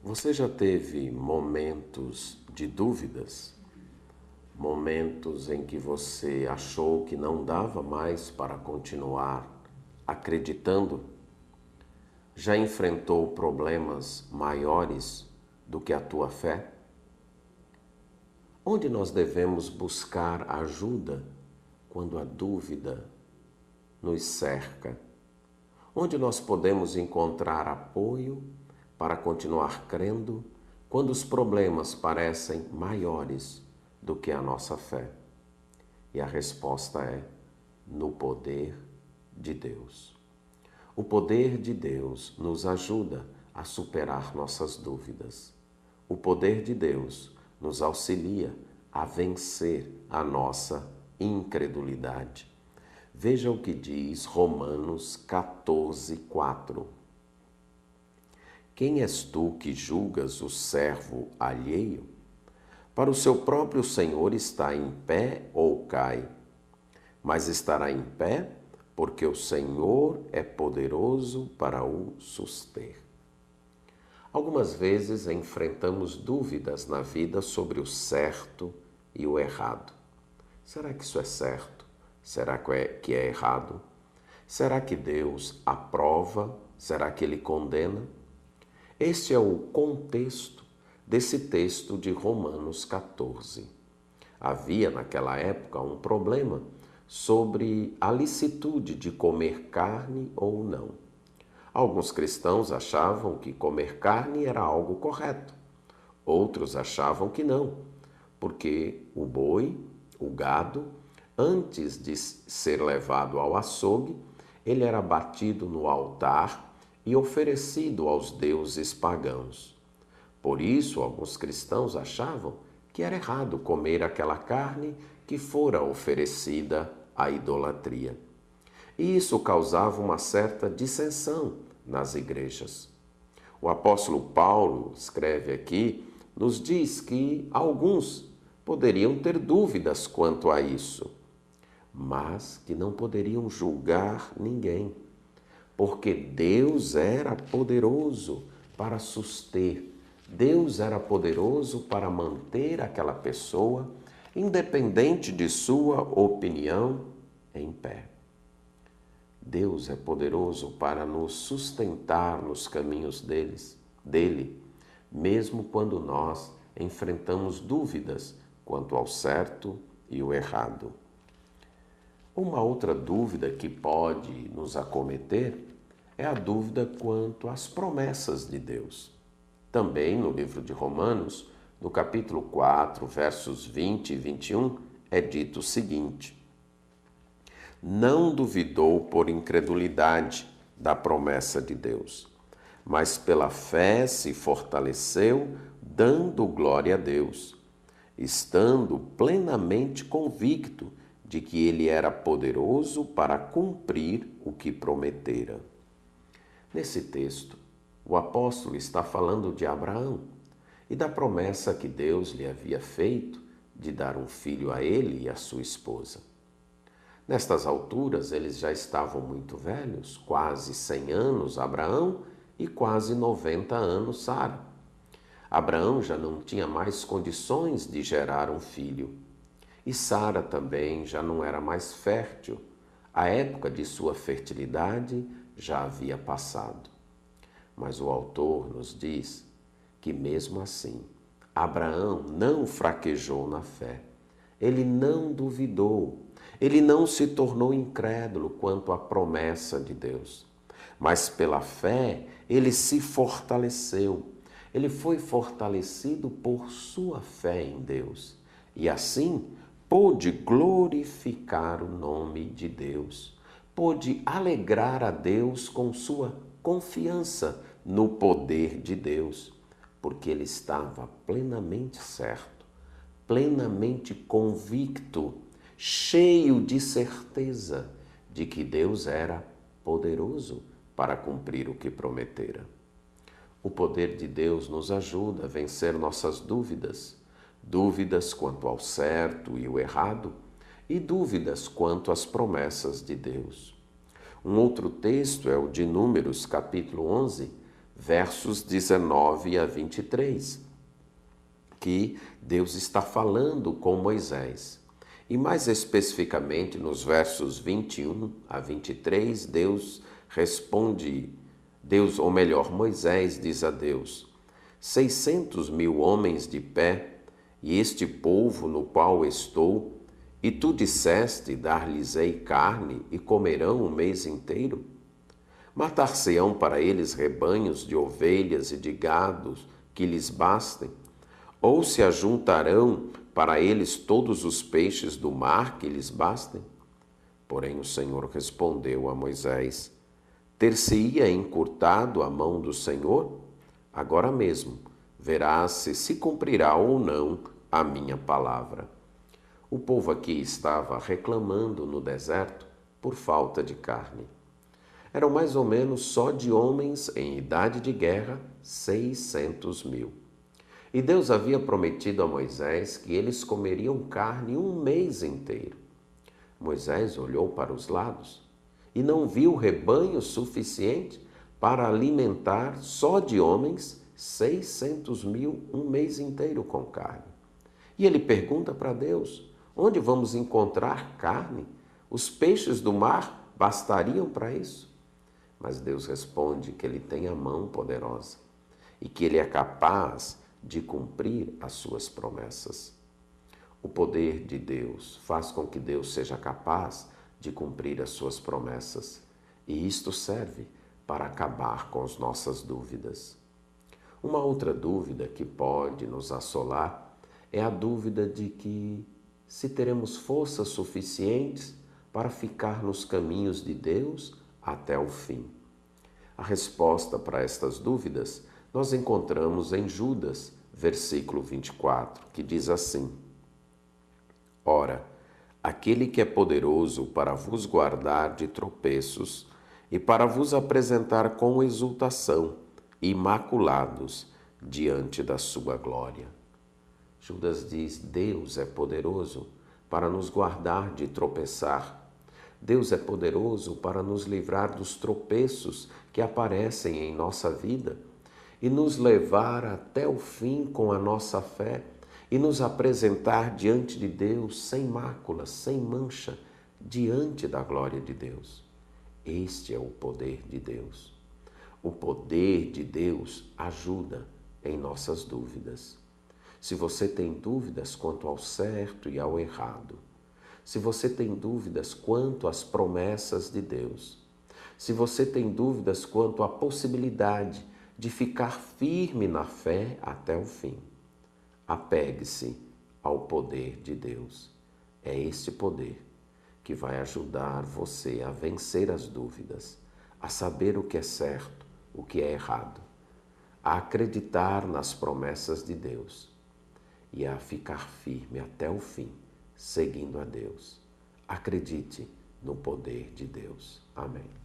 Você já teve momentos de dúvidas? Momentos em que você achou que não dava mais para continuar acreditando? Já enfrentou problemas maiores do que a tua fé? Onde nós devemos buscar ajuda quando a dúvida nos cerca? Onde nós podemos encontrar apoio para continuar crendo quando os problemas parecem maiores do que a nossa fé? E a resposta é: no poder de Deus. O poder de Deus nos ajuda a superar nossas dúvidas. O poder de Deus nos auxilia a vencer a nossa incredulidade. Veja o que diz Romanos 14:4. Quem és tu que julgas o servo alheio? Para o seu próprio Senhor está em pé ou cai, mas estará em pé porque o Senhor é poderoso para o suster. Algumas vezes enfrentamos dúvidas na vida sobre o certo e o errado. Será que isso é certo? Será que é errado? Será que Deus aprova? Será que Ele condena? Este é o contexto desse texto de Romanos 14. Havia naquela época um problema sobre a licitude de comer carne ou não. Alguns cristãos achavam que comer carne era algo correto. Outros achavam que não, porque o boi, o gado, antes de ser levado ao açougue, ele era batido no altar e oferecido aos deuses pagãos. Por isso, alguns cristãos achavam que era errado comer aquela carne que fora oferecida à idolatria. E isso causava uma certa dissensão nas igrejas. O apóstolo Paulo escreve aqui, nos diz que alguns poderiam ter dúvidas quanto a isso, mas que não poderiam julgar ninguém, porque Deus era poderoso para suster, Deus era poderoso para manter aquela pessoa, independente de sua opinião, em pé. Deus é poderoso para nos sustentar nos caminhos dele, mesmo quando nós enfrentamos dúvidas quanto ao certo e o errado. Uma outra dúvida que pode nos acometer é a dúvida quanto às promessas de Deus. Também no livro de Romanos, no capítulo 4, versos 20 e 21, é dito o seguinte: não duvidou por incredulidade da promessa de Deus, mas pela fé se fortaleceu, dando glória a Deus, estando plenamente convicto de que ele era poderoso para cumprir o que prometera. Nesse texto, o apóstolo está falando de Abraão e da promessa que Deus lhe havia feito de dar um filho a ele e a sua esposa. Nestas alturas, eles já estavam muito velhos, quase 100 anos Abraão e quase 90 anos Sara. Abraão já não tinha mais condições de gerar um filho. E Sara também já não era mais fértil. A época de sua fertilidade já havia passado. Mas o autor nos diz que mesmo assim, Abraão não fraquejou na fé. Ele não duvidou. Ele não se tornou incrédulo quanto à promessa de Deus. Mas pela fé, ele se fortaleceu. Ele foi fortalecido por sua fé em Deus. E assim, pôde glorificar o nome de Deus, pôde alegrar a Deus com sua confiança no poder de Deus, porque ele estava plenamente certo, plenamente convicto, cheio de certeza de que Deus era poderoso para cumprir o que prometera. O poder de Deus nos ajuda a vencer nossas dúvidas, dúvidas quanto ao certo e o errado, e dúvidas quanto às promessas de Deus. Um outro texto é o de Números, capítulo 11, versos 19 a 23, que Deus está falando com Moisés. E mais especificamente nos versos 21 a 23, Deus responde, ou melhor, Moisés diz a Deus: 600.000 homens de pé, e este povo no qual estou, e tu disseste, dar-lhes-ei carne, e comerão o mês inteiro? Matar-se-ão para eles rebanhos de ovelhas e de gados que lhes bastem? Ou se ajuntarão para eles todos os peixes do mar que lhes bastem? Porém o Senhor respondeu a Moisés: ter-se-ia encurtado a mão do Senhor? Agora mesmo verás se cumprirá ou não a minha palavra. O povo aqui estava reclamando no deserto por falta de carne. Eram mais ou menos só de homens em idade de guerra 600.000. E Deus havia prometido a Moisés que eles comeriam carne um mês inteiro. Moisés olhou para os lados e não viu rebanho suficiente para alimentar só de homens 600.000 um mês inteiro com carne. E ele pergunta para Deus: onde vamos encontrar carne? Os peixes do mar bastariam para isso? Mas Deus responde que ele tem a mão poderosa e que ele é capaz de cumprir as suas promessas. O poder de Deus faz com que Deus seja capaz de cumprir as suas promessas, e isto serve para acabar com as nossas dúvidas. Uma outra dúvida que pode nos assolar é a dúvida de que se teremos forças suficientes para ficar nos caminhos de Deus até o fim. A resposta para estas dúvidas nós encontramos em Judas, versículo 24, que diz assim: ora, aquele que é poderoso para vos guardar de tropeços e para vos apresentar com exultação, imaculados, diante da sua glória. Judas diz: Deus é poderoso para nos guardar de tropeçar. Deus é poderoso para nos livrar dos tropeços que aparecem em nossa vida e nos levar até o fim com a nossa fé e nos apresentar diante de Deus sem mácula, sem mancha, diante da glória de Deus. Este é o poder de Deus. O poder de Deus ajuda em nossas dúvidas. Se você tem dúvidas quanto ao certo e ao errado, se você tem dúvidas quanto às promessas de Deus, se você tem dúvidas quanto à possibilidade de ficar firme na fé até o fim, apegue-se ao poder de Deus. É este poder que vai ajudar você a vencer as dúvidas, a saber o que é certo, o que é errado, a acreditar nas promessas de Deus e a ficar firme até o fim, seguindo a Deus. Acredite no poder de Deus. Amém.